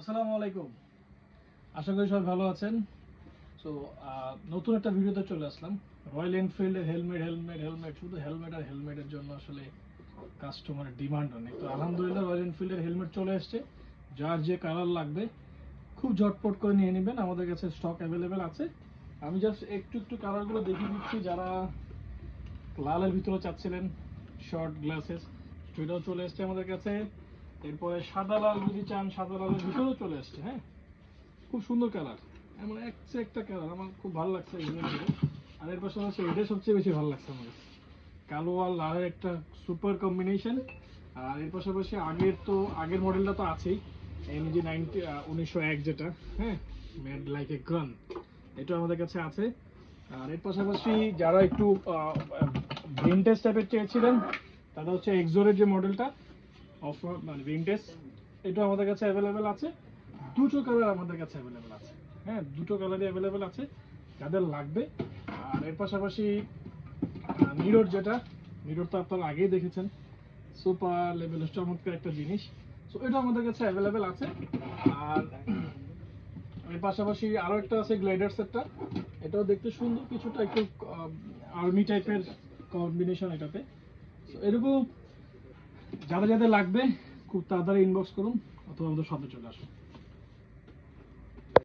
আসসালামু আলাইকুম, আশা করি সবাই ভালো আছেন। সো নতুন একটা ভিডিওতে চলে আসলাম। রয়্যাল এনফিল্ডের হেলমেট হেলমেট হেলমেট শুধু হেলমেট আর হেলমেটের জন্য আসলে কাস্টমারের ডিমান্ড অনেক। তো আলহামদুলিল্লাহ রয়্যাল এনফিল্ডের হেলমেট চলে এসছে। যার যে কালার লাগবে খুব ঝটপট করে নিয়ে নেবেন, আমাদের কাছে স্টক অ্যাভেলেবেল আছে। আমি জাস্ট একটু একটু কালারগুলো দেখিয়ে দিচ্ছি। যারা লালের ভিতরে চাচ্ছিলেন শর্ট গ্লাসেস, সেটাও চলে এসছে আমাদের কাছে। এরপরে সাদা লাল যদি চান, সাদা লালের ভিতরেও চলে এসছে। হ্যাঁ, খুব সুন্দর কালার, এমন একটা কালার আমার খুব ভালো লাগছে এগুলোর ভিতরে। আর এর পাশাপাশি এটা সবচেয়ে বেশি ভালো লাগছে আমার কাছে, কালো আর লালের একটা সুপার কম্বিনেশন। আর এর পাশাপাশি আগের মডেলটা তো আছেই, এমজি 1901 যেটা, হ্যাঁ, মেড লাইক এ গান, এটা আমাদের কাছে আছে। আর এর পাশাপাশি যারা একটু ভিনটেজ টাইপের চেয়েছিলেন, তারা হচ্ছে এক্সোরের যে মডেলটা অফ মানে ভিনটেজ, এটা আমাদের কাছে অ্যাভেলেবেল আছে। দুটো কালার আমাদের কাছে অ্যাভেলেবেল আছে। হ্যাঁ, দুটো কালারই অ্যাভেলেবেল আছে যাদের লাগবে। আর এর পাশাপাশি মিরর যেটা, মিরর তো আপনারা আগেই দেখেছেন, সুপার লেভেলের চমৎকার একটা জিনিস। সো এটা আমাদের কাছে অ্যাভেলেবেল আছে। আর এর পাশাপাশি আরো একটা আছে গ্লাইডার সেটটা, এটাও দেখতে সুন্দর, কিছুটা একটু আর্মি টাইপের কম্বিনেশন এটাতে। তো এরকম যাদের যাদের লাগবে খুব তাড়াতাড়ি ইনবক্স করুন অথবা আমাদের শপে চলে আসুন।